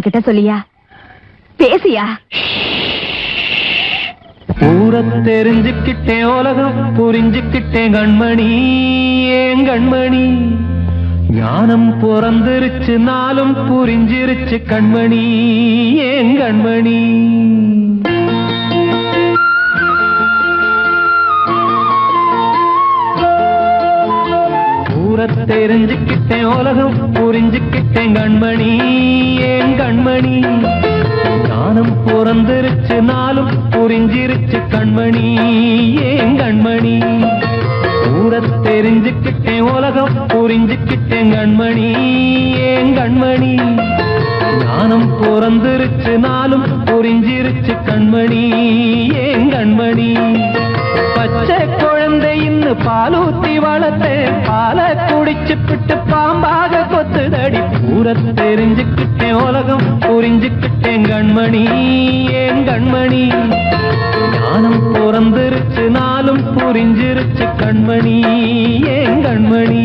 என்கிட்ட சொல்லியா? பேசியா? ஊரை தெரிஞ்சுக்கிட்டேன், உலகம் புரிஞ்சுக்கிட்டேன் கண்மணி, ஏன் கண்மணி. ஞானம் பிறந்திருச்சு, நாளும் புரிஞ்சிருச்சு கண்மணி, ஏன் கண்மணி. ஊரை தெரிஞ்சுக்கிட்டேன், உலகம் புரிஞ்சுக்கிட்டேன் கண்மணி, ஏன் கண்மணி. ஞானம் பிறந்திருச்சு, நாளும் புரிஞ்சிருச்சு கண்மணி, ஏன் கண்மணி. ஊரை தெரிஞ்சுக்கிட்டேன், உலகம் புரிஞ்சுக்கிட்டேன் கண்மணி, ஏன் கண்மணி. ஞானம் பிறந்திருச்சு, நாளும் புரிஞ்சிருச்சு கண்மணி, ஏன் கண்மணி. பச்சை குழந்தை இன்னும் பாலூத்தி வளர்த்தேன், பால குடிச்சு பிட்டு பாம்பாக கொத்துதடி. ஊரை தெரிஞ்சுக்கிட்டேன், உலகம் புரிஞ்சுக்கிட்டேன் கண்மணி, ஏன் கண்மணி. ஞானம் பிறந்திருச்சு, நாளும் புரிஞ்சிருச்சு கண்மணி, ஏன் கண்மணி.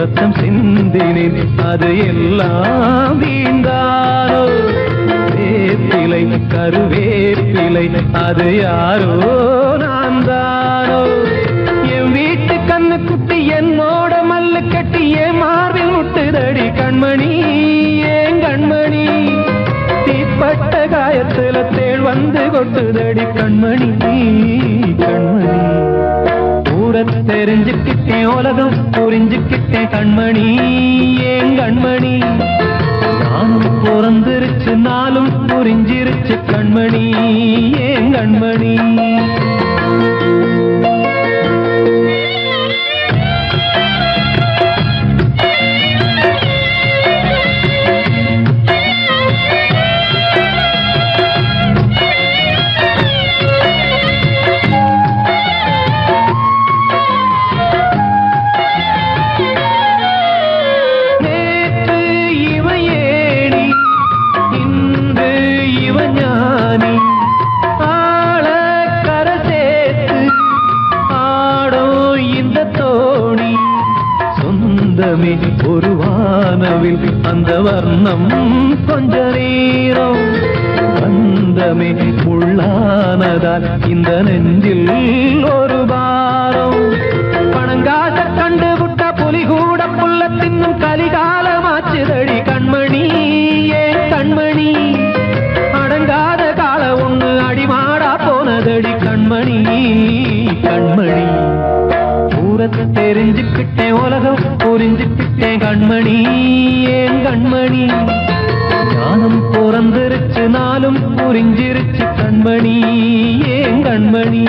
ரத்தம் சிந்தினேன், அது எல்லாம் வீந்தாரோ. வேப்பிலை கருவேப்பிலை, அது யாரோ நான் தானோ. என் வீட்டு கண்ணு குட்டி என்னோட மல்லு கட்டி என் மார்பில் முட்டுதடி கண்மணி, ஏன் கண்மணி. தீப்பட்ட காயத்துல தேள் வந்து கொட்டுதடி கண்மணி, கண்மணி. ஊரை தெரிஞ்சுக்கிட்டேன், உலகம் புரிஞ்சுக்கிட்டேன் கண்மணி, ஏன் கண்மணி. ஞானம் பிறந்திருச்சு, நாளும் புரிஞ்சிருச்சு கண்மணி, ஏன் கண்மணி. ஒரு வானவில் அந்த வர்ணம் கொஞ்ச நேரம் வந்தமே உள்ளானதால் இந்த நெஞ்சில் ஒரு பாரம். பணங்காச கண்டு விட்ட புலி கூட புல்ல தின்னும் கலிகாலமாச்சுதடி கண்மணி, ஏன் கண்மணி. அடங்காத கால ஒண்ணு அடிமாடா போனதடி கண்மணி, கண்மணி. ஊரை தெரிஞ்சுக்கிட்டேன், உலகம் புரிஞ்சுக்கிட்டேன் கண்மணி, ஏன் கண்மணி. ஞானம் பிறந்திருச்சு, நாளும் புரிஞ்சிருச்சு கண்மணி, ஏன் கண்மணி.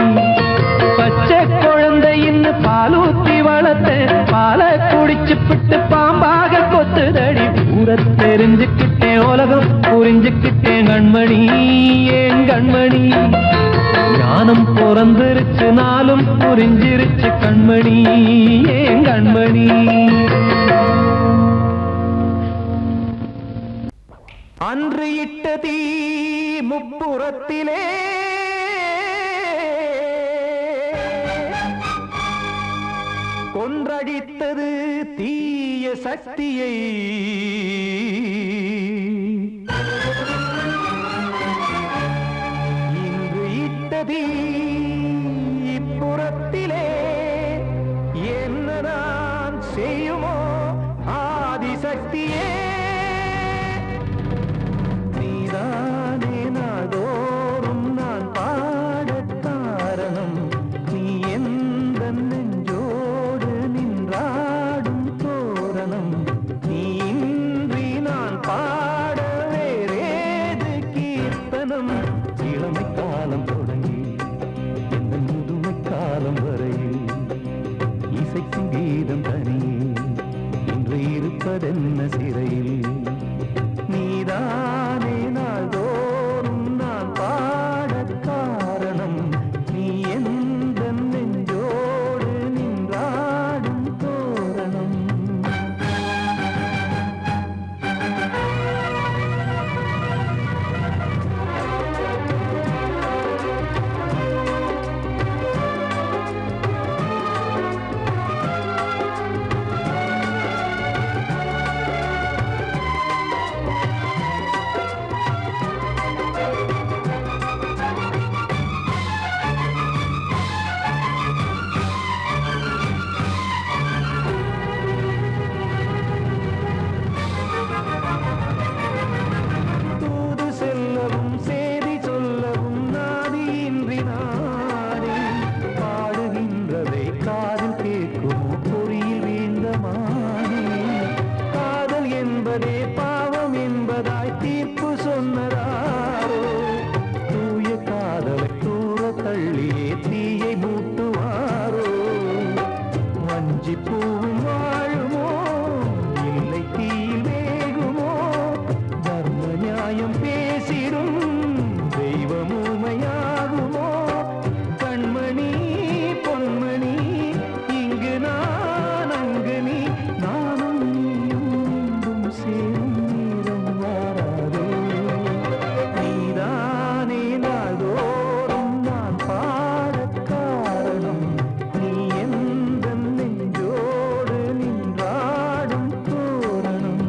பச்சை குழந்தை இன்னும் பாலூத்தி வளர்த்தேன், பால குடிச்சு பிட்டு பாம்பாக கொத்துதடி. ஊரை தெரிஞ்சுக்கிட்டேன், உலகம் புரிஞ்சுக்கிட்டேன் கண்மணி, ஏன் கண்மணி. ஞானம் பிறந்திருச்சு, நாளும் புரிஞ்சிருச்சு கண்மணி, ஏன் கண்மணி. அன்று இட்ட தீ முப்புறத்திலே கொன்றடித்தது தீய சக்தியை. இன்று இட்டதீ இப்புறத்திலே என்ன நான் செய்யுமோ ஆதிசக்தியே. நீதானே நாடோறும் நான் பாடக் காரணம், நீ எந்த நெஞ்சோடு நின்றாடும் தோரணம். நீ இன்றி நான் பாட வேறேது கீர்த்தனம். இளமை காலம் தொடங்கி தீர்ப்பு சொன்னதாரோ தூய காதலை தூர தள்ளியே தீயை மூட்டுவாரோ வஞ்சி பூவும் வாழுமோ இல்லை தீயில் வேகுமோ தர்ம நியாயம் பேசிடும் தெய்வம் ஊமையாகுமோ கண்மணி பொன்மணி இங்கு நான் அங்கு நீ நானும் நீயும் மீண்டும் சேரும் நேரம் வாராதோ நீதானே நாள்தோறும் நான் பாடக் காரணம் நீ எந்த நெஞ்சோடு நின்றாடும் தோரணம்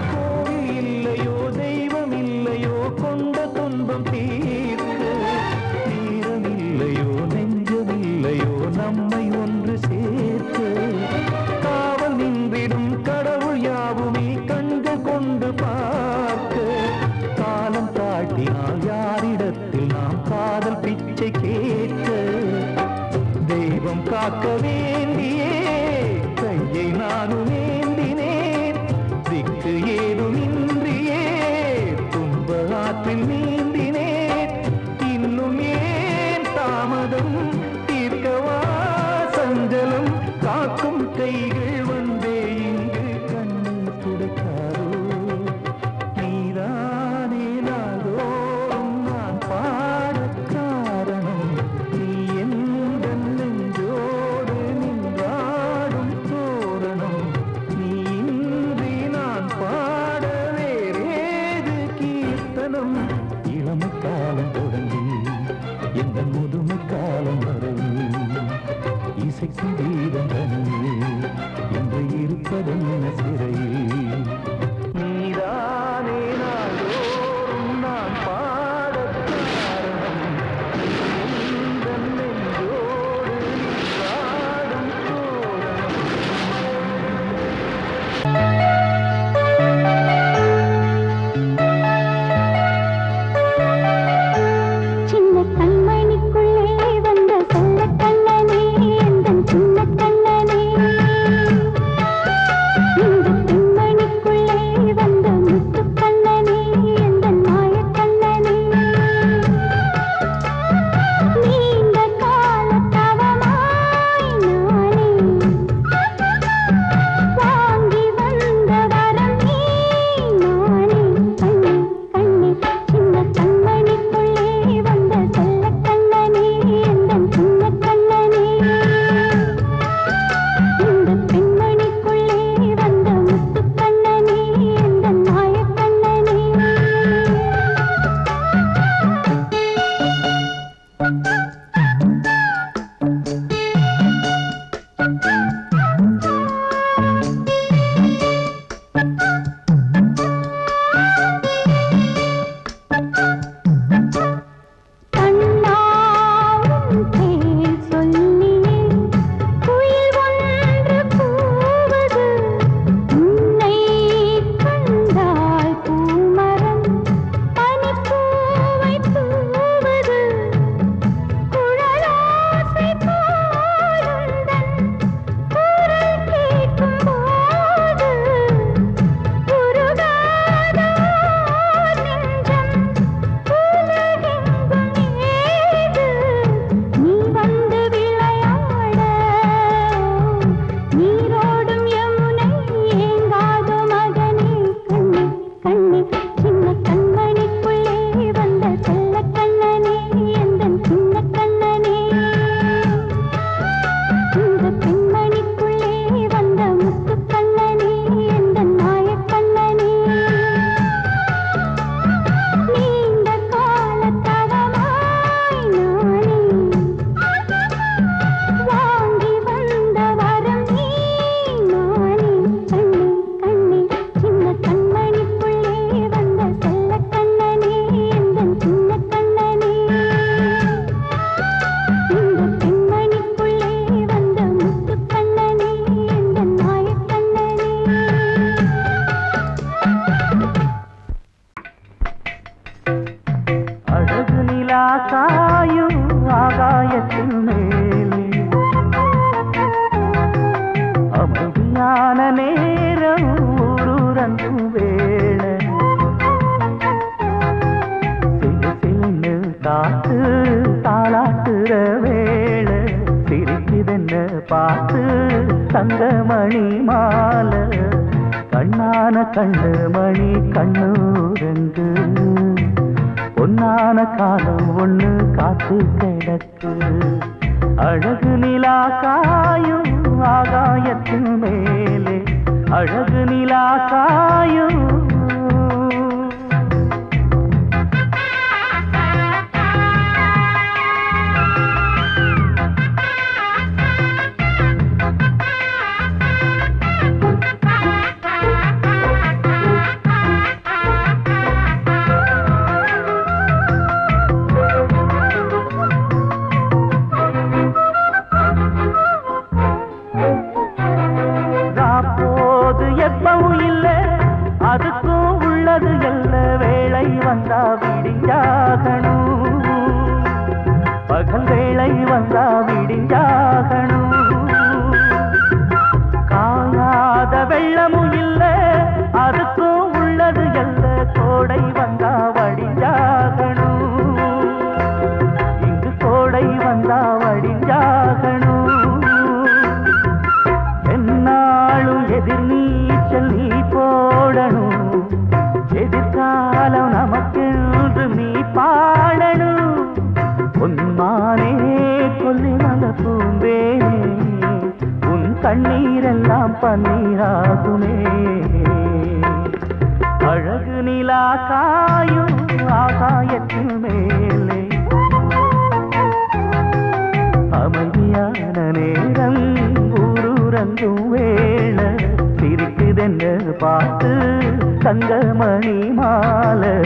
கோவில் இல்லையோ தெய்வம் இல்லையோ கொண்ட துன்பம் தீர்க்க நேரம் இல்லையோ நெஞ்சம் இல்லையோ நம்மை ஒன்று சேர்க்க காவல் நின்றிடும் கடவுள் யாவுமே கண்கள் கொண்டு பார்க்க காலம் தாட்டினால் யாரிடத்தில் நாம் காதல் பிச்சை கேட்க தெய்வம் காக்க வேண்டியே கையை நானும் ஏந்தினேன் திக்கு ஏதுமின்றியே துன்ப ஆற்றில் நீந்தினேன் இன்னும் ஏன் தாமதம் தீர்க்கவா சஞ்சலம் காக்கும் கைகள் வந்தே இங்கு கண்ணீர் துடைக்காரோ நீதானே நாள்தோறும் நான் பாடக் காரணம் நீ எந்த நெஞ்சோடு நின்றாடும் தோரணம் நீ இன்றி நான் பாட வேறேது கீர்த்தனம் இளமை காலம் தொடங்கி எந்த முதுமை காலம் வரை இசை சங்கீதம் தனியே என்று இருப்பதென்ன சிறையில் நீதானே நாள்தோறும் நான் பாடக் காரணம் எந்த நெஞ்சோடு நின்றாடும் தோரணம் சின்ன கண்மணிக்குள்ளே வந்த செல்ல கண்ணனே எந்தன் சின்ன பார்த்து தங்கமணி மாலை கண்ணான கண்ணு மணி கண்ணூரங்கு பொன்னான காலம் ஒண்ணு காத்து கிடக்கு அழகு நிலா காயும் ஆகாயத்தின் மேலே அழகு நிலா காயும் எப்பவும் இல்லை அதுக்கும் உள்ளது எல்ல வேளை வந்தா விடிஞ்சாகணும் பகல் வேளை வந்தா விடிஞ்சாகணும் காணாத வெள்ளமும் இல்லை அதுக்கும் உள்ளது எல்ல கோடை வந்தா வடிஞ்சாகணும் இங்கு கோடை வந்தா வடிஞ்சாகணும் என்னாலும் எதிர் நீச்சல் நீ போடணும் எதிர்காலம் நமக்கென்று நீ பாடணும் உன்மானே கொல்லிமல பூந்தேனே உன் கண்ணீரெல்லாம் பன்னீராகுமே அழகு நிலா காயும் ஆகாயத்தின் மேலே அமைதியான நேரம் ஊரூரங்கும் வேள சிரிக்குதென்று பார்த்து தங்கமணி மாலை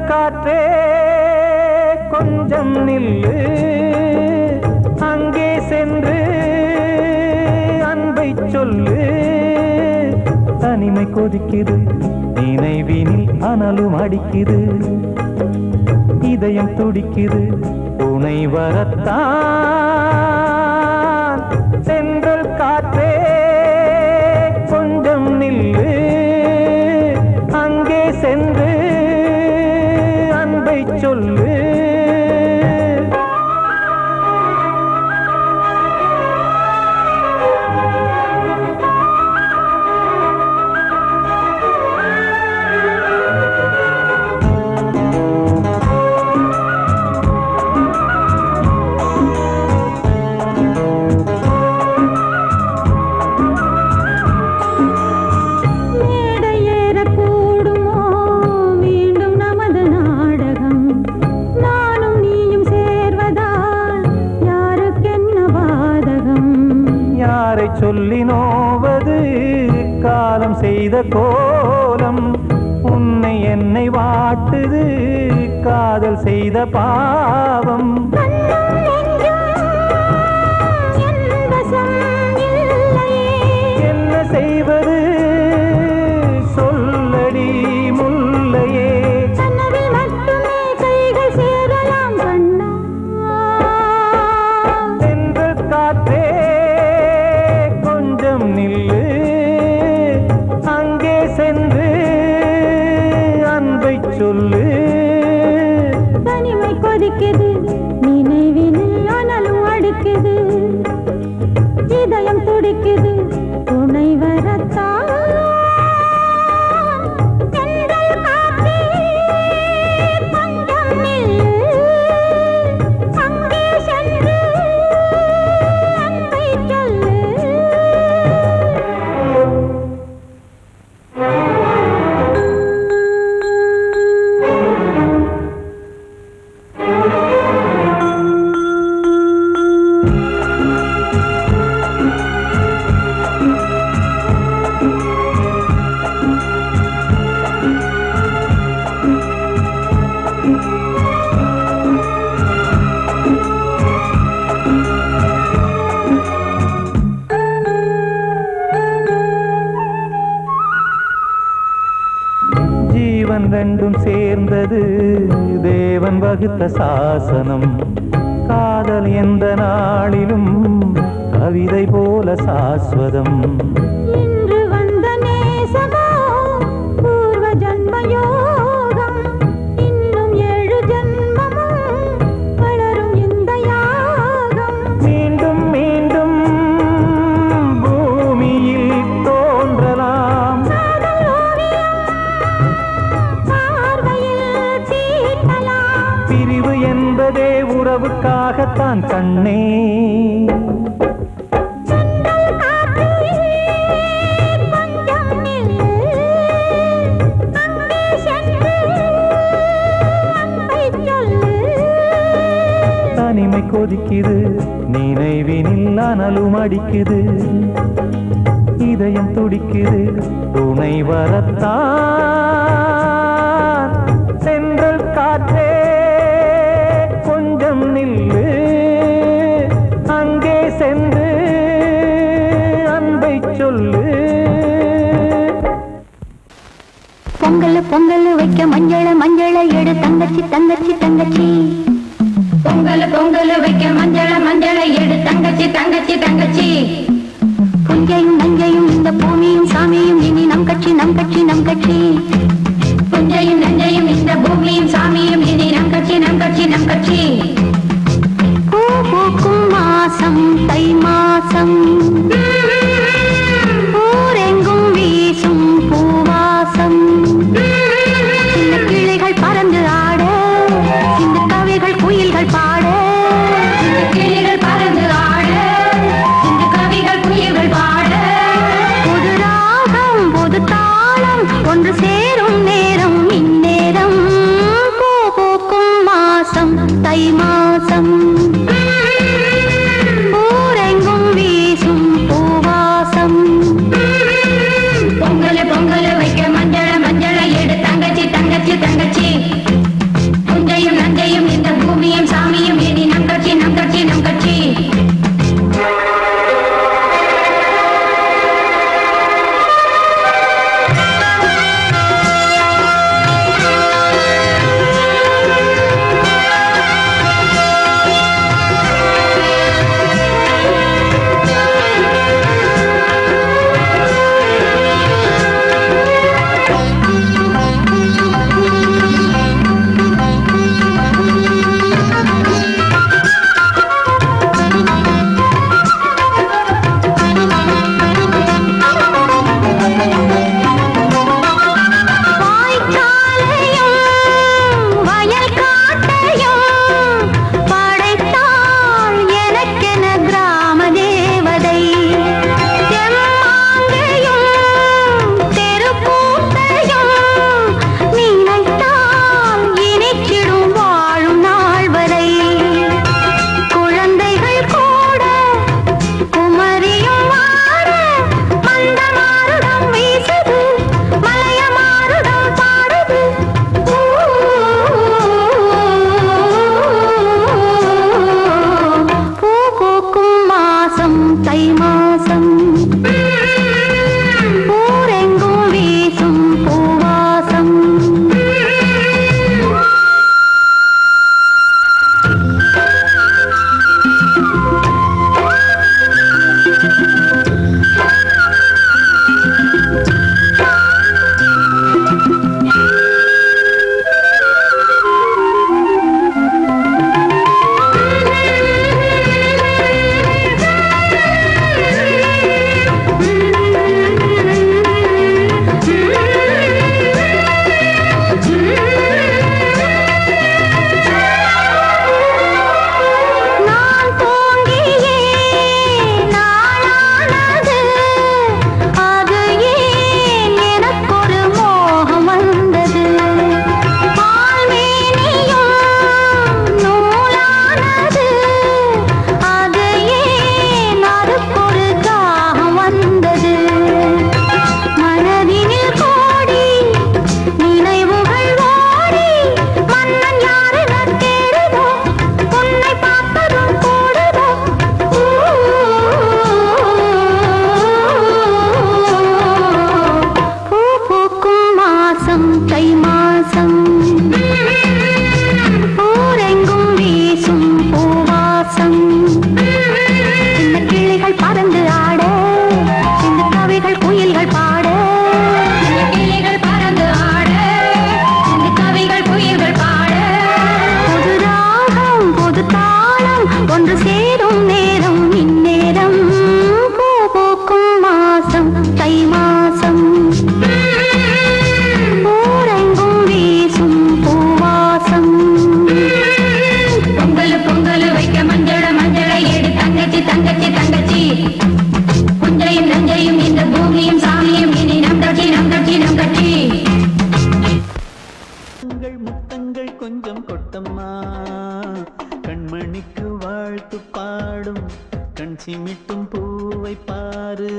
காற்றே கொஞ்சம் நில்லு, அங்கே சென்று அன்பை சொல்லு. தனிமை கொதிக்குது, நினைவினில் அனலும் அடிக்குது, இதயம் துடிக்குது, துணை வரத்தான். சென்றல் காற்றே கொஞ்சம் நில்லு, அங்கே சென்று அன்பை சொல்லு. சொல்லி நோவது காலம் செய்த கோலம், உன்னை என்னை வாட்டுது காதல் செய்த பாவம். என்ன செய்வது சொல்லடி முல்லையே, சென்ற காற்றே நில்லு, அங்கே சென்று அன்பை சொல்லு. தனிமை கொதிக்குது, நினைவினில் அனலும் அடிக்குது, இதயம் துடிக்குது, துணை வரத்தான். ரெண்டும் சேர்ந்தது தேவன் வகுத்த சாசனம். காதல் எந்த நாளிலும் கவிதை போல சாஸ்வதம். இன்று வந்த நேசமோ பூர்வ ஜன்ம யோகம், இன்னும் 7 ஜன்மமும் வளரும் இந்த யாகம். மீண்டும் மீண்டும் பூமியில் தோன்றலாம், பிரிவு என்பதே உறவுக்காகத்தான் கண்ணே. தனிமை கொதிக்குது, நினைவினில் அனலும் அடிக்குது, இதயம் துடிக்குது, துணை வரத்தான். சென்றல் காற்றே கொஞ்சம் நில்லு, அங்கே சென்று அன்பை சொல்லு. பொங்கல் பொங்கல் வைக்க மஞ்சள மஞ்சள எடு தங்கச்சி தங்கச்சி தங்கச்சி. பொங்கல் பொங்கல் வைக்க மஞ்சள மஞ்சள எடு தங்கச்சி தங்கச்சி தங்கச்சி. புஞ்சையும் நஞ்சையும் இந்த பூமியும் சாமியும் இனி நம் கட்சி நம் கட்சி நம் கட்சி. புஞ்சையும் நஞ்சையும் இந்த பூமியும் சாமியும் இனி நம் கட்சி நம் கட்சி நம் கட்சி. மாசம் தை மாசம் ஊரெங்கும் வீசும் பூவாசம் சின்ன கிளிகள் பறந்து ஆட சின்ன கவிகள் குயில்கள் பாட கிளிகள் பறந்து ஆட இந்த கவிகள் குயில்கள் பாட புது ராகம் புது தாளம் ஒன்று சேரும் நேரம் இந்நேரம் பூ பூக்கும் மாசம் தை மாசம் ஊரெங்கும் வீசும் பூவாசம் பொங்கல் பொங்கல் வைக்க மஞ்சள மஞ்சள எடு தங்கச்சி தங்கச்சி தங்கச்சி புஞ்சையும் நஞ்சையும் இந்த பூமியும் சாமியும் இனி நம் கட்சி நம் கட்சி நம் கட்சி தை மாசம் ஊரெங்கும் வீசும் பூவாசம் தை மாசம் ஊரெங்கும் வீசும் பூவாசம் சின்ன கிளிகள் பறந்து ஆட சின்ன கவிகள் குயில்கள் பாட கிளிகள் பறந்து ஆட இந்த கவிகள் குயில்கள் பாட புது ராகம் புது தாளம் ஒன்று சேரும் நேரம் இந்நேரம் பூ பூக்கும் மாசம் தை மாசம் ஊரெங்கும் வீசும் பூவாசம் பொங்கல் பொங்கல் வைக்க மஞ்சள மஞ்சள எடு தங்கச்சி தங்கச்சி தங்கச்சி புஞ்சையும் நஞ்சையும் இந்த பூமியும் சாமியும் இனி நம் கட்சி நம் கட்சி நம் கட்சி உங்கள் முத்தங்கள் கொஞ்சம் கொட்டம்மா கண்மணிக்கு வாழ்த்து பாடும் கண் சிமிட்டும் பூவை பாரு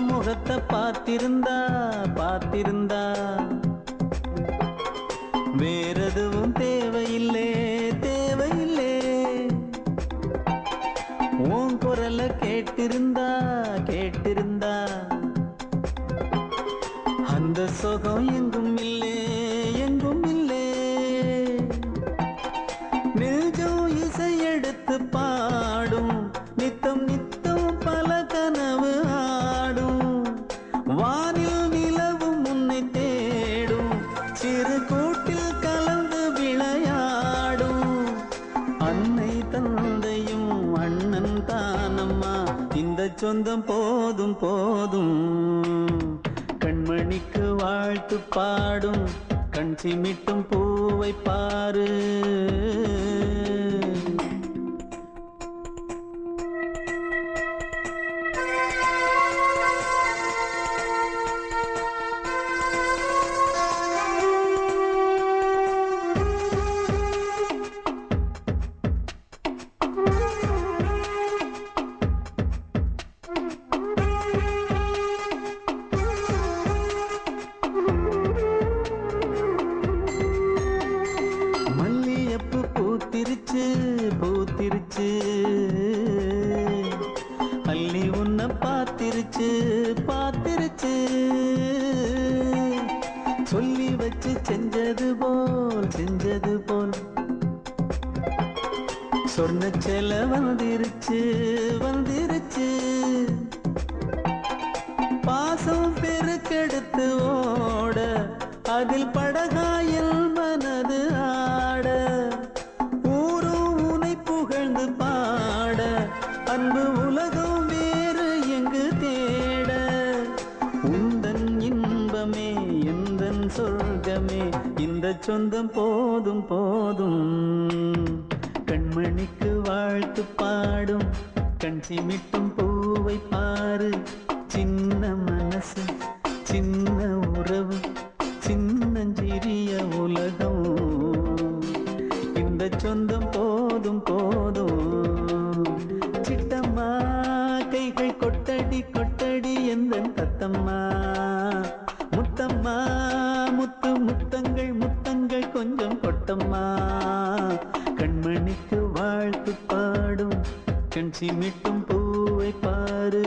முகத்தை பார்த்திருந்தா வேறெதுவும் தேவையில்லை உன் குரலை எடுத்து பாடும் நித்தம் நித்தம் பல கனவு ஆடும் வானில் நிலவும் உன்னை தேடும் சிறு கூட்டில் கலந்து விளையாடும் அன்னை தந்தையும் அண்ணன் தானம்மா இந்த சொந்தம் போதும் போதும் கண்மணிக்கு வாழ்த்து பாடும் கண் சிமிட்டும் பூவை பாரு பூத்திருச்சு பூத்திருச்சு அள்ளி உன்னை பார்த்திருச்சு பார்த்திருச்சு சொல்லி வச்சு செஞ்சது போல் சொன்ன செல வந்துருச்சு வந்துருச்சு பாசம் பெருக்கெடுத்து ஓட அதில் படகாயில் மனது ஆட புகழ்ந்து பாட அன்பு உலகம் வேறு எங்கு தேட உந்தன் இன்பமே எந்தன் சொர்க்கமே இந்த சொந்தம் போதும் போதும் கண்மணிக்கு வாழ்த்து பாடும் கண் சிமிட்டும் பூவை பாரு சின்ன மனசு சின்ன உறவு சின்னஞ்சிறிய உலகம் இந்த சொந்தம் போதும் போதும் சிட்டம்மா கைகள் கொட்டடி கொட்டடி எந்தன் தத்தம்மா முத்தம்மா முத்து முத்தங்கள் முத்தங்கள் கொஞ்சம் கொட்டம்மா கண்மணிக்கு வாழ்த்து பாடும் கண் சிமிட்டும் பூவை பாரு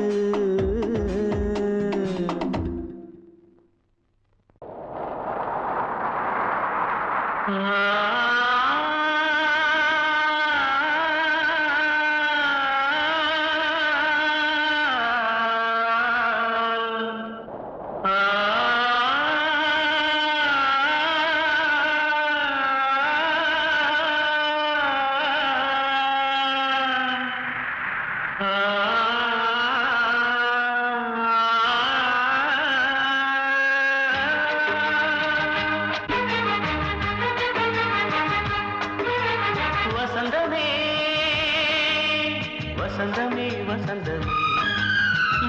வசந்தமே வசந்தமே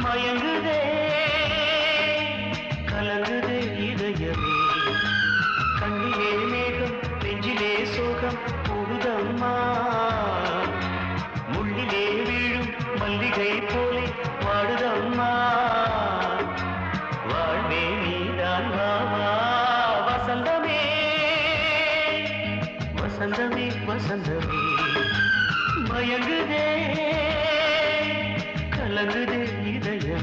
மயங்குதே கலங்குதே இதயமே கண்ணிலே மேகம் நெஞ்சிலே சோகம் புகுதம்மா முள்ளிலே வீழும் மல்லிகை போலே வாடுதம்மா வாழ்வே நீதான் வாவா வசந்தமே வசந்தமே வசந்தமே மயங்குதே கலங்குதே இதயமே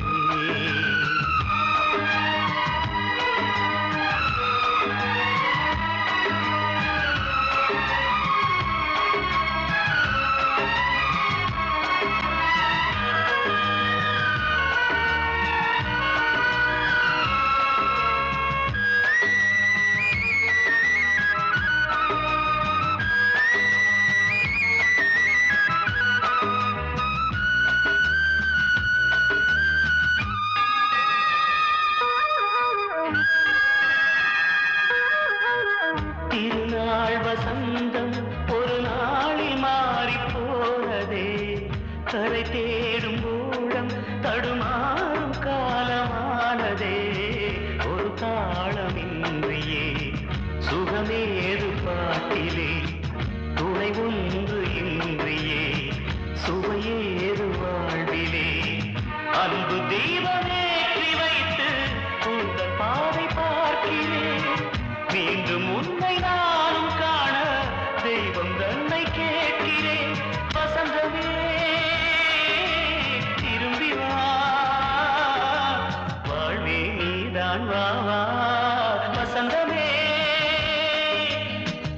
திருநாள் வசந்தம் ஒரு நாளில் மாறி போனதே கரை தேடும் ஊழம் தடுமாறும் காலமானதே ஒரு தாளமின்றியே சுகமேது பாட்டிலே துணை ஒன்று இன்றியே சுவையேது வாழ்விலே அன்பு தீபமேற்றி வைத்து உங்கள் பாதை பார்க்கிறேன் மீண்டும் உன்னை நானும் காண தெய்வம் தன்னை கேட்கிறேன் வசந்தமே திரும்பி வா வாழ்வே நீதான் வா வா வசந்தமே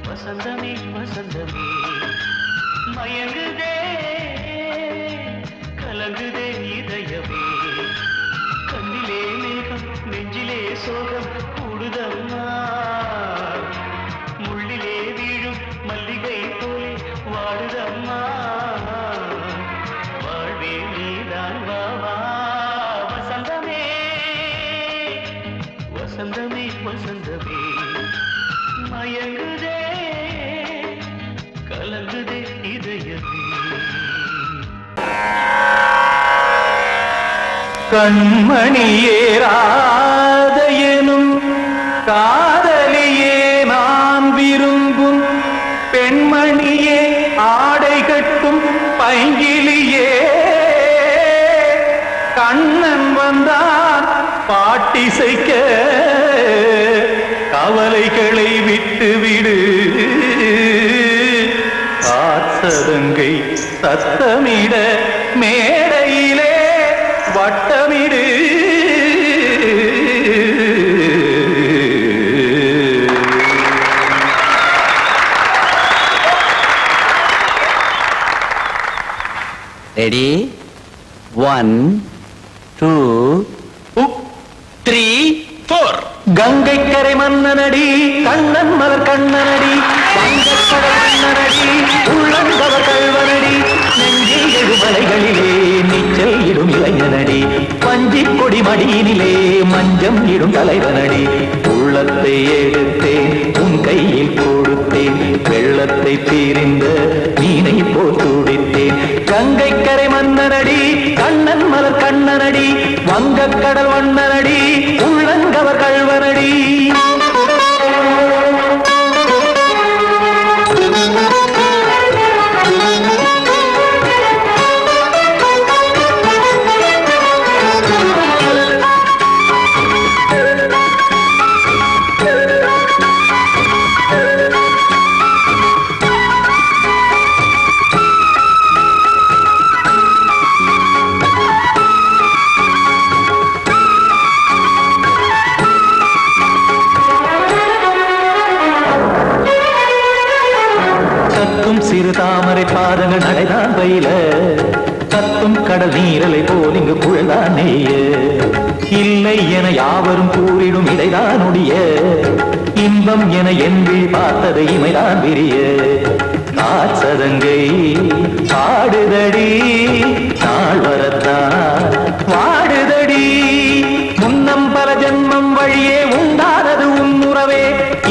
வசந்தமே வசந்தமே மயங்குதே கலங்குதே இதயமே கண்ணிலே மேகம் நெஞ்சிலே சோகம் கூடுதம்மா முள்ளிலே வீழும் மல்லிகை போலே வாடுதம்மா வாழ்வே நீதான் வாவா வசந்தமே வசந்தமே வசந்தமே மயங்குதே கலங்குதே இதயமே கண்மணியேராதையனும் காதலியே நான் விரும்பும் பெண்மணியே ஆடை கட்டும் பைங்கிலியே கண்ணன் வந்தான் பாட்டிசைக்க கவலைகளை விட்டுவிடு காத்ததங்கை சத்தமிட மேடையிலே வட்டமிடு ரெடி 1 2 3 4 கங்கை கரை மன்னனடி கண்ணன் மலர் கண்ணனடி வங்கக்கடல் மன்னனடி உள்ளங்கவர் கல்வனடி நெஞ்சில் எழுமலைகளிலே நீச்சல் இடும் இளைஞனடி பஞ்சிக் கொடி மடியினிலே மஞ்சம் இடும் தலைவனடி உள்ளத்தை எடுத்தேன் உன் கையில் கொடுத்தேன் வெள்ளத்தை தீரிந்த மீனை போல் துடித்தேன் கங்கை கரை மன்னனடி கண்ணன் மலர் கண்ணனடி வங்கக்கடல் வண்ணனடி உள்ளங்கவர் கல்வனடி சிறு தாமரை பாதங்கள் நடைதான் பயில கத்தும் கடல் நீரலை போல் இங்கு குழந்தான் நெய்ய இல்லை என யாவரும் கூறிடும் இடைதான் உடைய இன்பம் என என்பி பார்த்தது இமைதான் விரிய காசதங்கை பாடுதடி நாள் வரத்தான் வாடுதடி முன்னம் பல ஜென்மம் வழியே உண்டானது உன் உறவே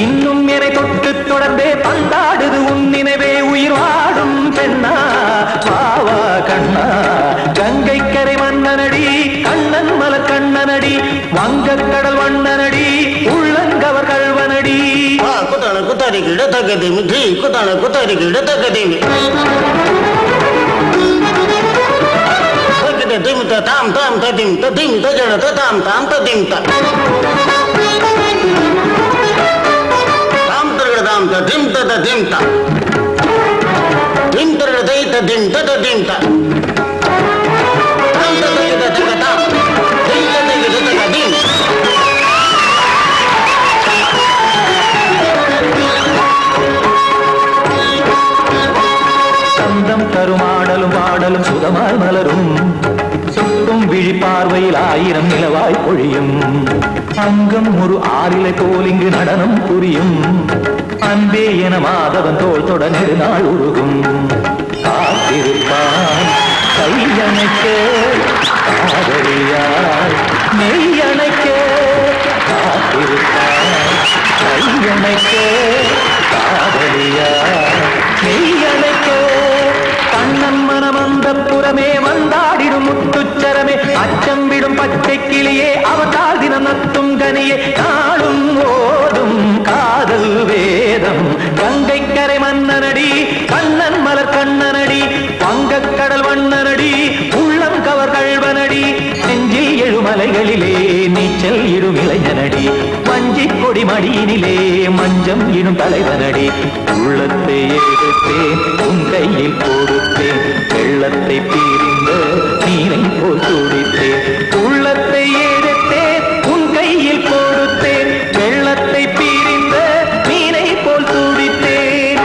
இன்னும் என்னை தொட்டு தொடர்ந்தே பந்தாடுது உன் நினைவே உயிர் வாடும் பெண்ணா பாவா கண்ணா கங்கை கரை மன்னனடி கண்ணன் மலர் கண்ணனடி வங்கக்கடல் வண்ணனடி உள்ளங்கவர் கல்வனடி குத்தான குத்தாரிக்கு இடத்தக்கதேமி ட்ரீ குத்தான குத்தாரிக்கு இடத்தக்கதேமி திமித்த தாம் தாம் ததிம் ததிம் தஜட தாம் தாம் ததிம் தாம் தரகட தாம் ததிம் ததிம் தாம் திம் தரகட தை ததிம் ததிம் தாம் தாம் ததிம் ததிம் தாம் திம் ததிம் ததிம் சந்தம் கருமாடலும் பாடலும் சுதமாய் மலரும் சுட்டும் விழி பார்வையில் ஆயிரம் நிலவாய் பொழியும் அங்கம் ஒரு ஆறிலை போல் இங்கு நடனம் புரியும் அன்பே என மாதவன் தோள் தொட நெடுநாள் உருகும் காத்திருப்பான் கையணைக்க காதலியாய் மெய்யணைக்க காத்திருப்பான் கையணைக்க காதலியாய் மெய்யணைக்க கண்ணன் மனமந்த புறமே வந்தாடிடும் முத்துச்சரமே அச்சம் விடும் பச்சை கிளியே அவதால் தினம் நத்தும் கனியே நாளும் ஓதும் காதல் வேதம் கங்கை கரை மன்னனடி கண்ணன் மலர் கண்ணனடி வங்கக்கடல் வண்ணனடி உள்ளம் கவர் கல்வனடி நெஞ்சில் எழுமலைகளிலே நீச்சல் இடும் இளைஞனடி வஞ்சிக் கொடி மடியினிலே மஞ்சம் இடும் தலைவனடி உள்ளத்தை எடுத்தேன் உன் கையில் கொடுத்தேன் வெள்ளத்தை பீரிந்த நீரை போல் துடித்தேன் உள்ளத்தை எடுத்தேன் உன் கையில் கொடுத்தேன் வெள்ளத்தை பீரிந்த நீரை போல் துடித்தேன்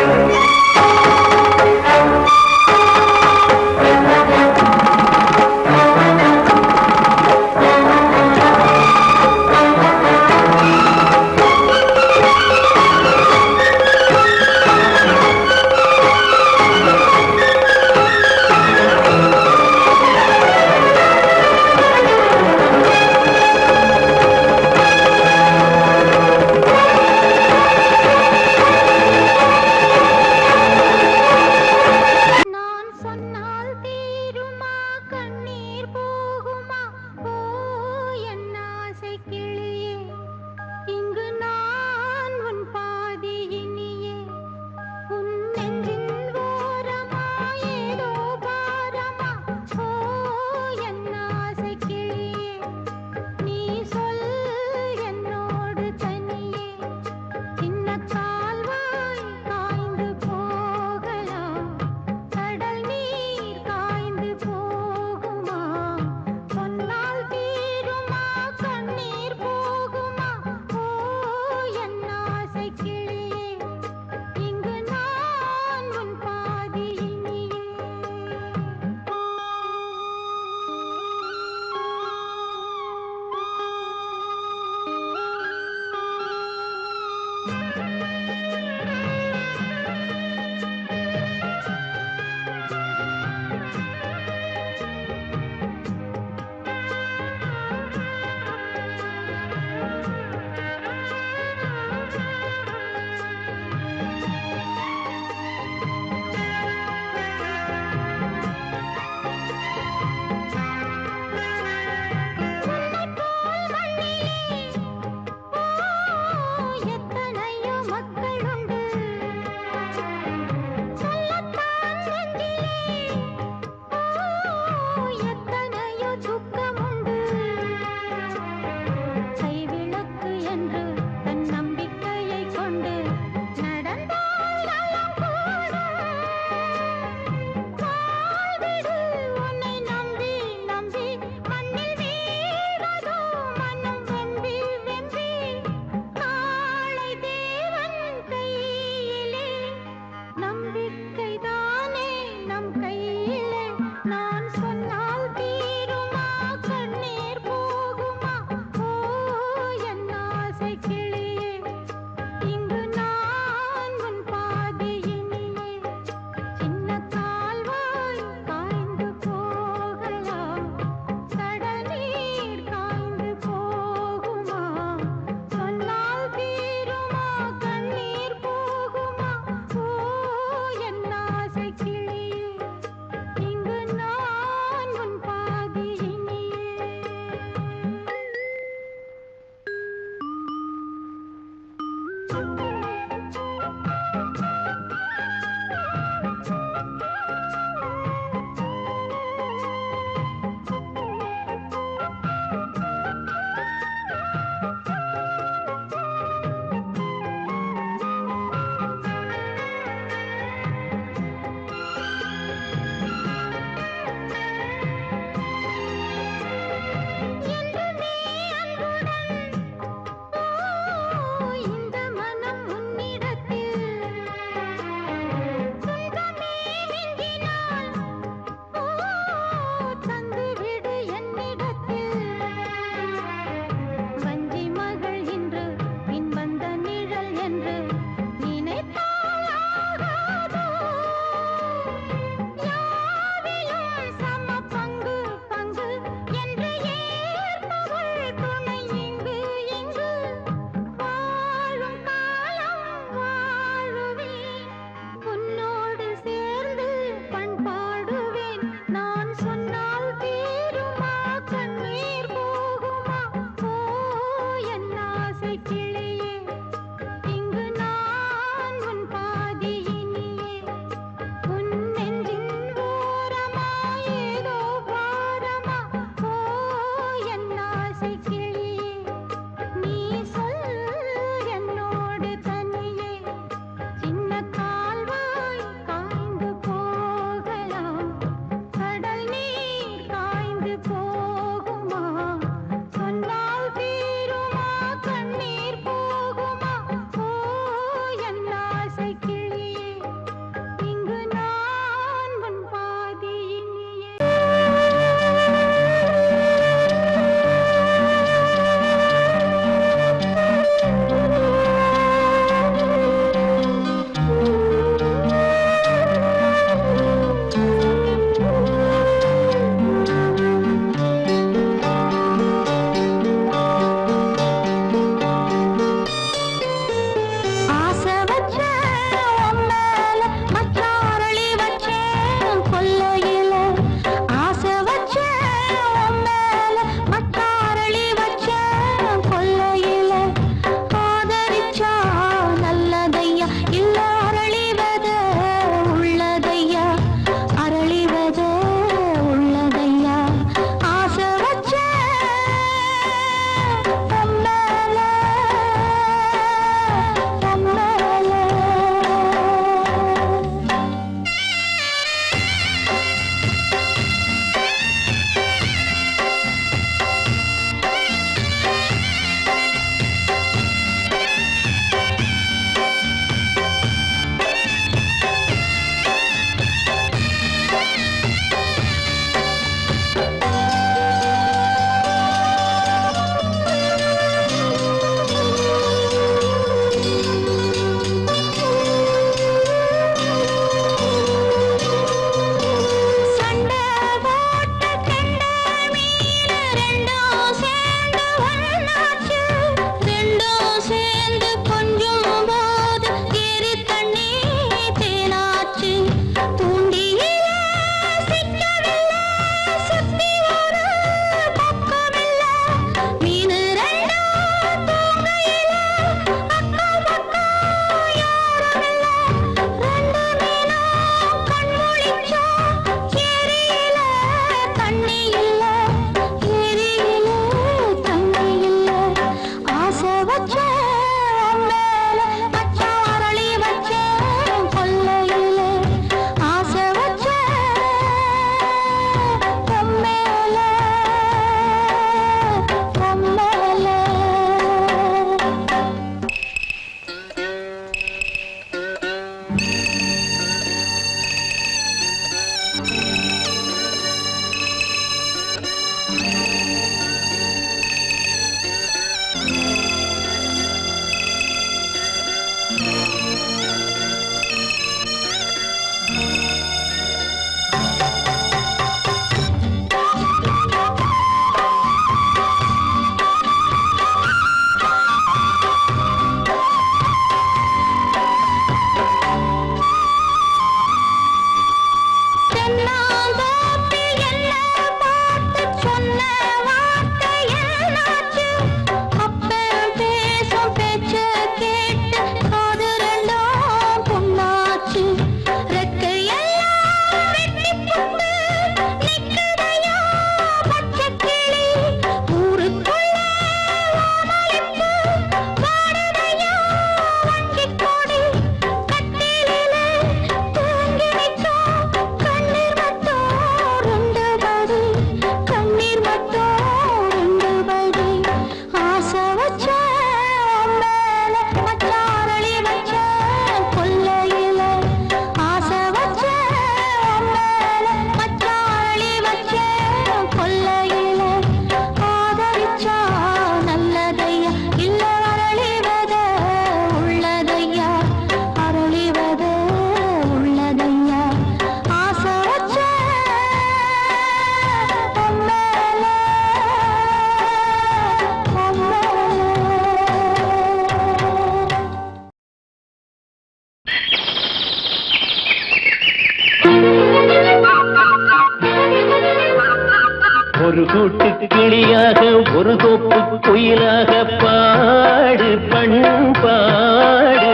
ஒரு கூட்டு கிளியாக ஒரு தோப்பு குயிலாக பாடு பண்பாடு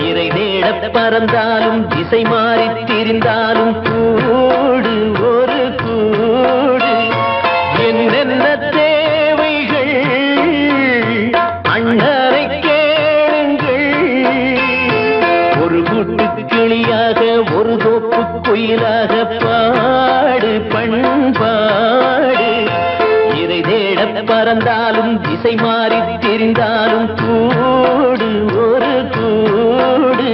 இறை தேட பறந்தாலும் திசை மாறி திரிந்தாலும் கூடு ஒரு கூடு என்னென்ன தேவைகள் அண்ணரை கேளுங்கள் ஒரு கூட்டு கிளியாக ஒரு தோப்பு குயிலாக பாடு பண்பாடு இறை தேட பறந்தாலும் திசை மாறி தெரிந்தாலும் கூடு ஒரு கூடு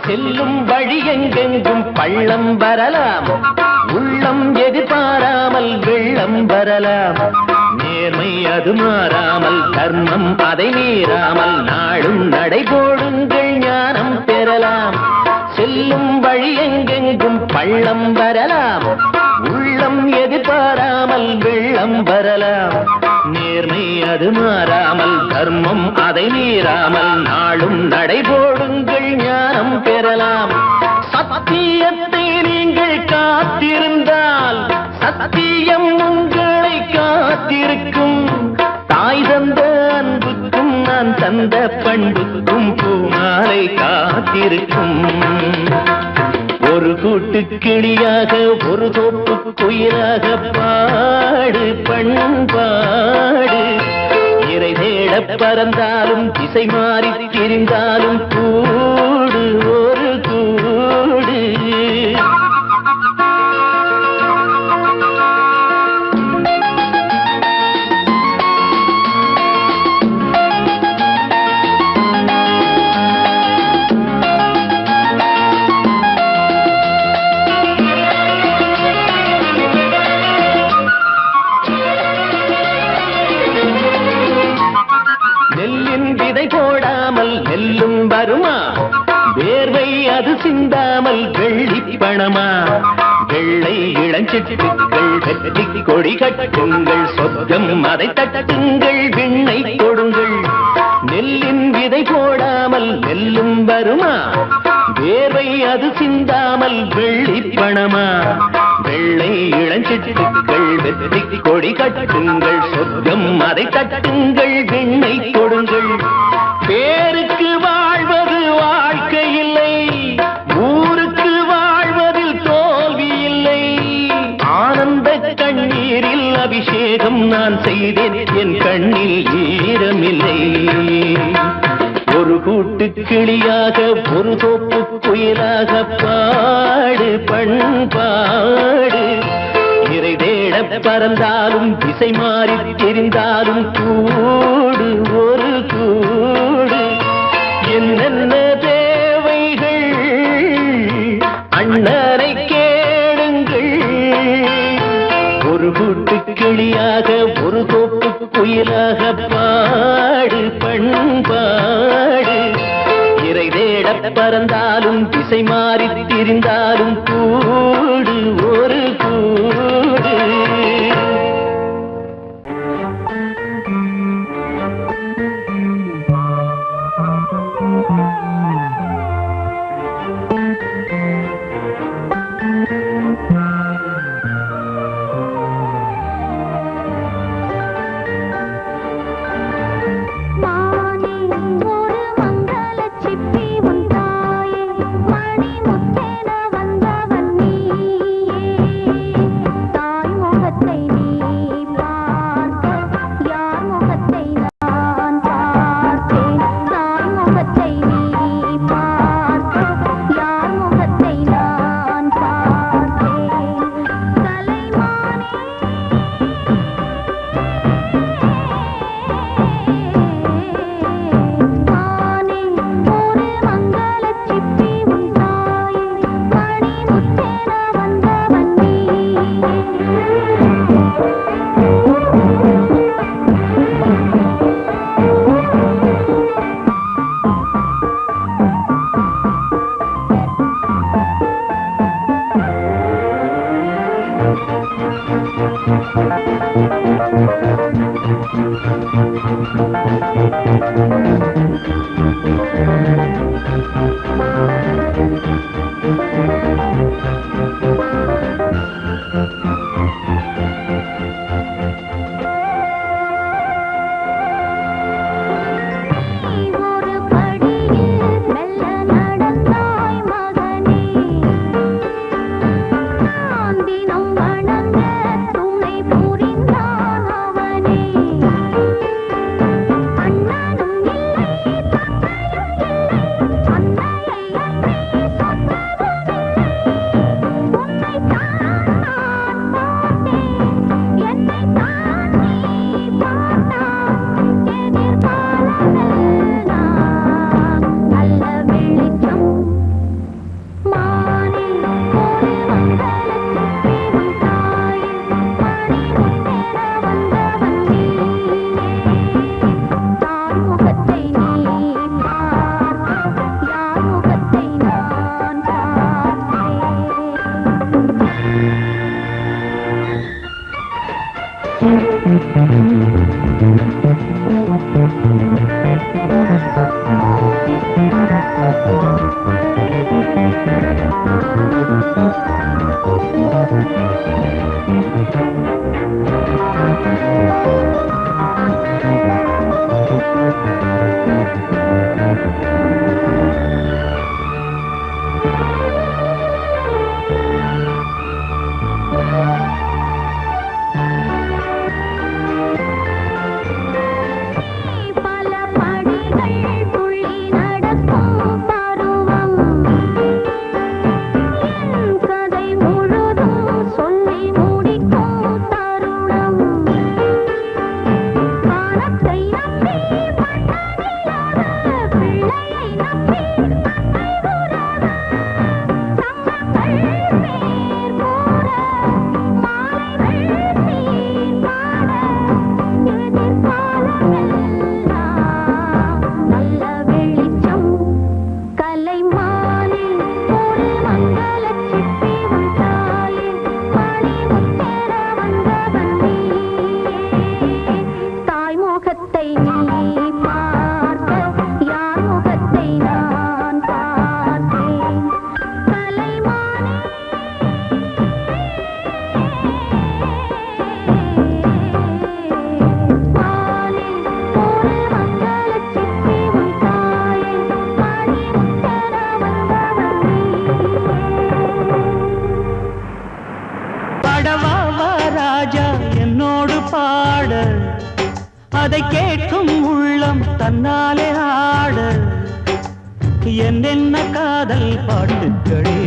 செல்லும் வழி எங்கெங்கும் பள்ளம் வரலாம் உள்ளம் எதிர்பாராமல் வெள்ளம் வரலாம் நேர்மை அது மாறாமல் தர்மம் அதை மீறாமல் நாடும் நடைபோடுங்கள் ஞானம் பெறலாம் செல்லும் வழி எங்கெங்கும் பள்ளம் வரலாம் உள்ளம் எதிர்பாராமல் வெள்ளம் வரலாம் நேர்மை அது மாறாமல் தர்மம் அதை மீறாமல் நாளும் நடைபோடுங்கள் ஞானம் பெறலாம் சத்தியத்தை நீங்கள் காத்திருந்தால் சத்தியம் உங்களை காத்திருக்கும் தாய் தந்த அன்புக்கும் நான் தந்த பண்புக்கும் பூமாலை காத்திருக்கும் ஒரு கூட்டு கிளியாக ஒரு தோப்பு குயிலாக பாடு பண்பாடு இறை தேட பறந்தாலும் திசை மாறி திரிந்தாலும் கூடு ஒரு கூடு போடாமல் நெல்லும் வருமா வேர்வை அது சிந்தாமல் வெள்ளி பணமா வெள்ளை இளஞ்சிட்டுக்கள் வெற்றி கொடி கட்டுங்கள் சொர்க்கம் அதை தட்டுங்கள் விண்ணை கொடுங்கள் நெல்லின் விதை போடாமல் நெல்லும் வருமா வேர்வை அது சிந்தாமல் வெள்ளி பணமா வெள்ளை இளஞ்சிட்டுக்கள் வெற்றி கொடி கட்டுங்கள் சொர்க்கம் அதை தட்டுங்கள் விண்ணை கொடுங்கள் பேருக்கு வாழ்வது வாழ்க்கை இல்லை ஊருக்கு வாழ்வதில் தோல்வி இல்லை ஆனந்த கண்ணீரில் அபிஷேகம் நான் செய்தேன் என் கண்ணில் ஈரமில்லை ஒரு கூட்டு கிளியாக ஒரு தோப்பு குயிலாக பாடு பண்பாடு இறை தேட பறந்தாலும் திசை மாறி தெரிந்தாலும் கூடு ஒரு கூடு என்னென்ன தேவைகள் அண்ணரை கேளுங்கள் ஒரு கூட்டு கிளியாக ஒரு தோப்பு குயிலாக பாடு பண்பாடு இறை தேட பறந்தாலும் திசை மாறி திரிந்தாலும் கூடு ஒரு கூடு சிப்பி உன் தாயே மணி முத்தேன வந்தவன் நீயே அதை கேட்கும் உள்ளம் தன்னாலே ஆட என்னென்ன காதல் பாட்டுக்களே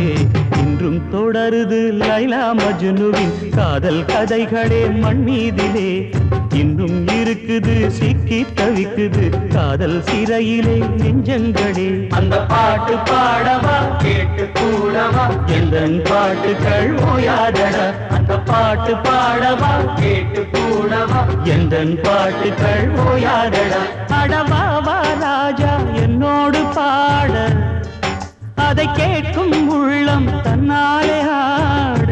இன்றும் தொடருது லைலா மஜ்னுவின் காதல் கதைகளே மண் மீதிலே இன்னும் இருக்குது சிக்கி தவிக்குது காதல் சிறையிலே நெஞ்சங்களே அந்த பாட்டு பாடவா கேட்டு கூடவா எந்தன் பாட்டுகள் ஓயாதடா அந்த பாட்டு பாடவா கேட்டு கூடவா எந்தன் பாட்டுகள் ஓயாதடா அடவாவா ராஜா என்னோடு பாட அதை கேட்கும் உள்ளம் தன்னாலே ஆட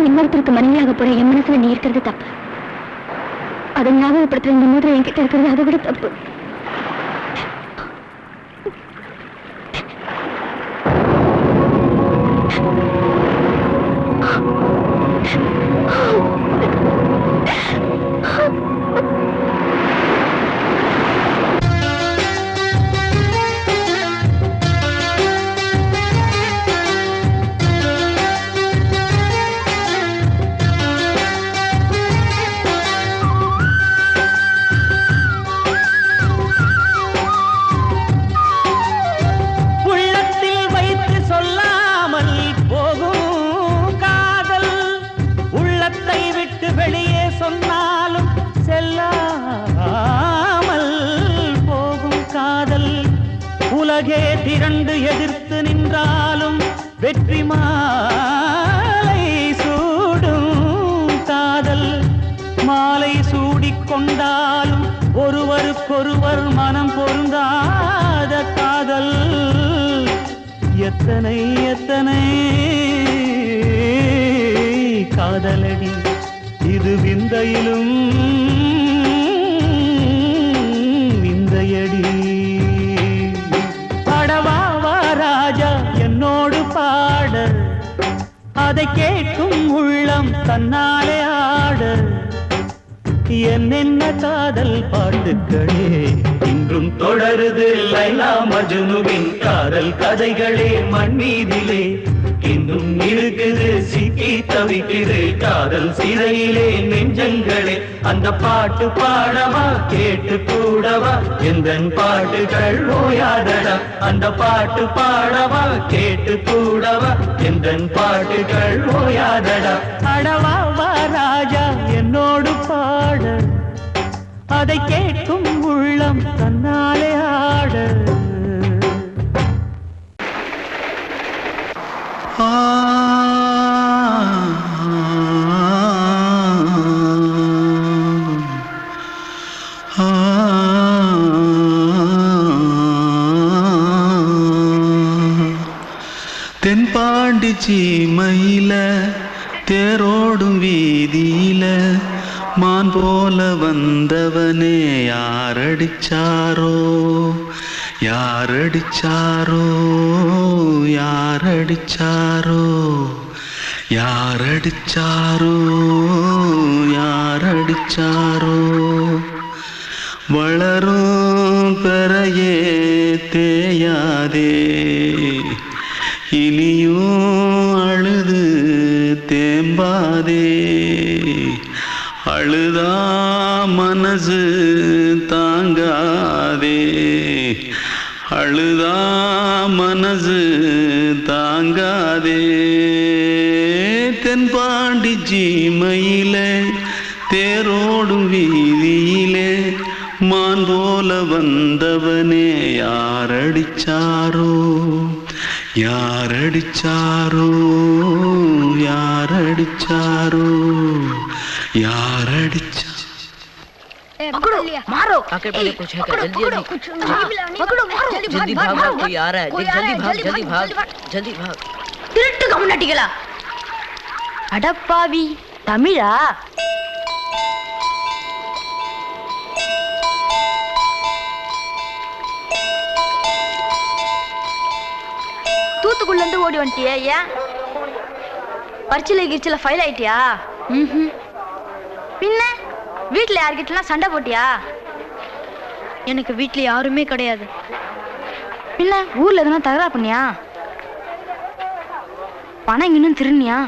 இன்னொருத்தருக்கு மனைவியாக போற என் மனசுல நீ இருக்கிறது தப்பு அதை ஞாபகப்படுத்துற இந்த மூன்று என்கிட்ட இருக்கிறது அதை விட தப்பு உலகே திரண்டு எதிர்த்து நின்றாலும் வெற்றி மாலை சூடும் காதல் மாலை சூடிக்கொண்டாலும் ஒருவருக்கொருவர் மனம் பொருந்தாத காதல் எத்தனை எத்தனை காதலடி இது விந்தையிலும் விந்தையடி. அடவாவா ராஜா என்னோடு பாட, அதை கேட்கும் உள்ளம் தன்னாலே ஆட. என்னென்ன காதல் பாட்டுக்களே இன்றும் தொடருது லைலா மஜ்னுவின் காதல் கதைகளே மண்ணீதிலே. இன்னும் இருக்குது சிக்கி தவிக்குது காதல் சிறையிலே நெஞ்சங்களே. அந்த பாட்டு பாடவா கேட்டு கூடவா எந்தன் பாட்டுகள் ஓயாதடா. அந்த பாட்டு பாடவா கேட்டு கூடவா எந்தன் பாட்டுகள் ஓயாதடா. அடவாவா ராஜா என்னோடு பாட, அதை கேட்கும் உள்ளம் தன்னாலே ஆட. தென்பாண்டி சீமையில தேரோடும் வீதியில மான் போல வந்தவனே யாரடிச்சாரோ யாரடிச்சாரோ யாரடிச்சாரோ யாரடிச்சாரோ யாரடிச்சாரோ. வளரும் பெறையே தேயாதே இனியும் அழுது தேம்பாதே. அழுதா மனசு தாங்காதே அழுதா மனசு தாங்காதே. தென்பாண்டி சீமையிலே தேரோடும் வீதியிலே மான் போல வந்தவனே யாரடிச்சாரோ யாரடிச்சாரோ யாரடிச்சாரோ யாரடிச்சா. मारो आके पहले कुछ है क्या? जल्दी जल्दी पकड़ो मारो जल्दी भाग भाग कोई आ रहा है देख जल्दी भाग திருட்டு கம்முனட்டிகளா அடப்பாவி தமிழா தூத்துக்குள்ள இருந்து ஓடி வந்துட்டியா? ஏன் பரிச்சையில கிரிச்சில ஃபைல் ஆயிட்டியா? பின்ன வீட்டுல யார்கிட்டலாம் சண்டை போட்டியா? எனக்கு வீட்டுல யாருமே கிடையாது. பின்ன ஊர்ல எதுனா தகராறு பண்ணியா? பணம் இன்னும் திருநியா?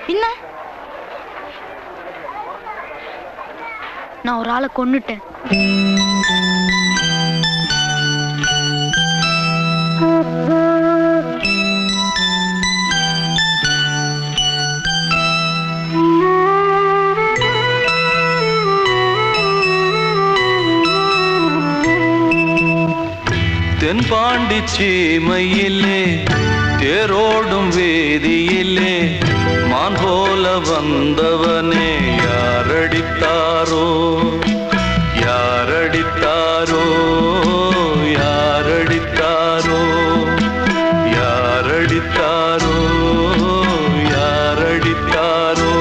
பின்ன நான் ஒரு ஆளை கொன்னுட்டேன். தென்பாண்டி சீமையிலே தேரோடும் வேதியிலே மான் போல வந்தவனே யாரடித்தாரோ யாரடித்தாரோ யாரடித்தாரோ யாரடித்தாரோ யாரடித்தாரோ.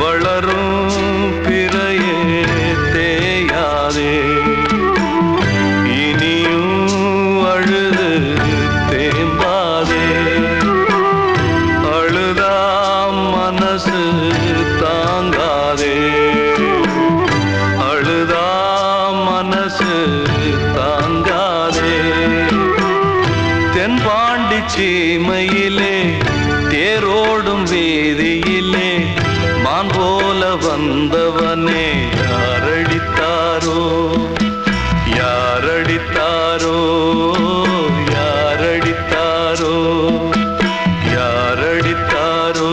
வளரும் பிறையே தேயாதே சீமையிலே தேரோடும் வேதியிலே மான் போல வந்தவனே யாரடித்தாரோ யாரடித்தாரோ யாரடித்தாரோ யாரடித்தாரோ.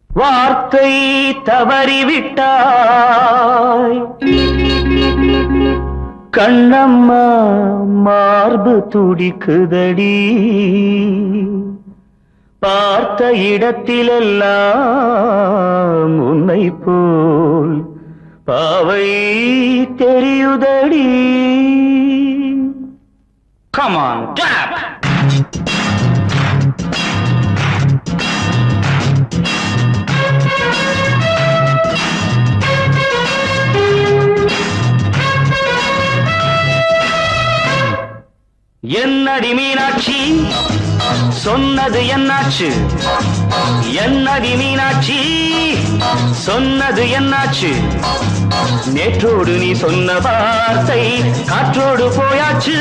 வார்த்தை தவறிவிட்டாய் கண்ணம்மா மார்பு துடிக்குதடி. பார்த்த இடத்திலெல்லாம் உன்னை போல் பாவை தெரியுதடி. Come on, clap! என்னடி மீனாட்சி சொன்னது என்னாச்சு? என்னடி மீனாட்சி சொன்னது என்னாச்சு? நேற்றோடு நீ சொன்ன வார்த்தை காற்றோடு போயாச்சு.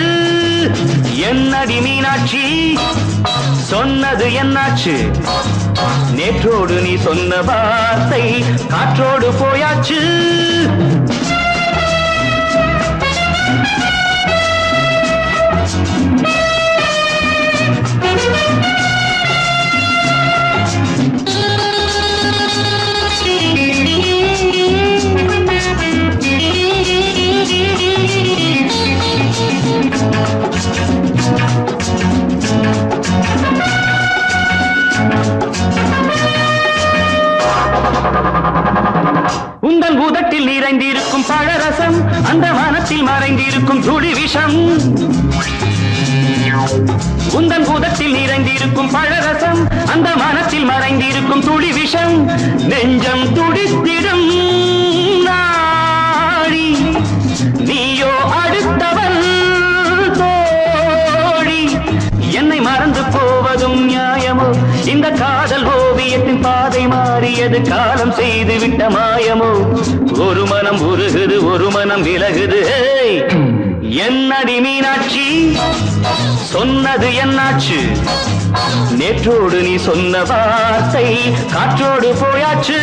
என்னடி மீனாட்சி சொன்னது என்னாச்சு? நேற்றோடு நீ சொன்ன வார்த்தை காற்றோடு போயாச்சு. உந்தன் பூதத்தில் நிறைந்திருக்கும் பழரசம், அந்த வானத்தில் மறைந்திருக்கும் துளி விஷம். உந்தன் பூதத்தில் நிறைந்திருக்கும் பழரசம், அந்த வானத்தில் மறைந்திருக்கும் துளி விஷம். நெஞ்சம் துடித்திடும் நாடி, நீயோ அடுத்தவன் தோழி. என்னை மறந்து போவதும் நியாயமோ? இந்த காதல் ஓவியத்தின் பாதை மாறியது, காலம் செய்து விட்ட மாயமோ? ஒரு மனம் உருகுது, ஒரு மனம் விலகுது. என்னடி மீனாட்சி சொன்னது என்னாச்சு? நேற்றோடு நீ சொன்ன வார்த்தை காற்றோடு போயாச்சு.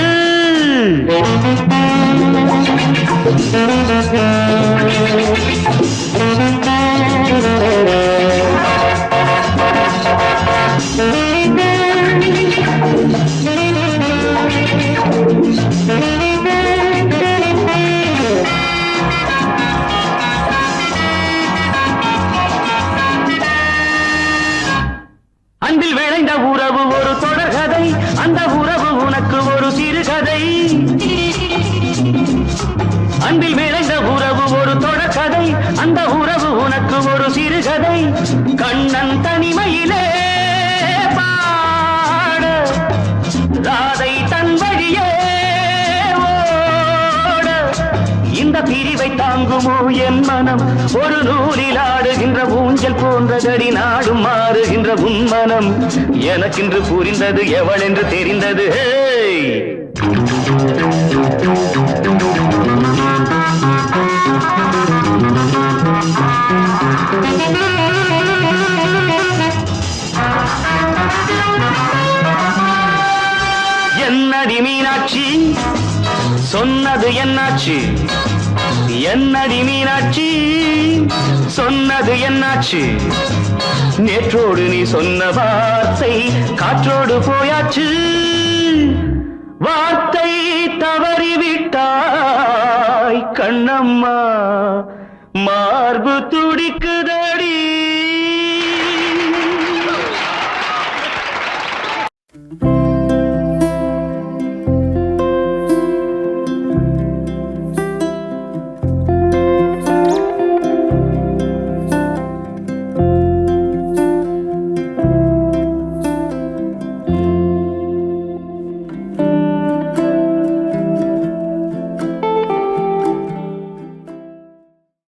அன்பில் விளைந்த உறவு ஒரு தொடர்கதை, அந்த உறவு உனக்கு ஒரு சிறுகதை. அன்பில் விளைந்த உறவு ஒரு தொடர்கதை, அந்த உறவு உனக்கு ஒரு சிறுகதை. கண்ணன் தனிமையிலே பாட, ராதை தன் வழியே ஓட. இந்த பிரிவை தாங்குமோ என் மனம்? ஒரு நூலில் ஆடுகின்ற ஊஞ்சல் போன்றதடி, நாடும் மாறுகின்ற உன்மனம். எனக்கென்று புரிந்தது எவள் என்று தெரிந்தது. என்னடி மீனாட்சி சொன்னது என்னாச்சு? என்னடி மீனாட்சி சொன்னது என்னாச்சு? நேற்றோடு நீ சொன்ன வார்த்தை காற்றோடு போயாச்சு. வார்த்தை தவறிவிட்டாய் கண்ணம்மா, மார்பு துடிக்குதடி.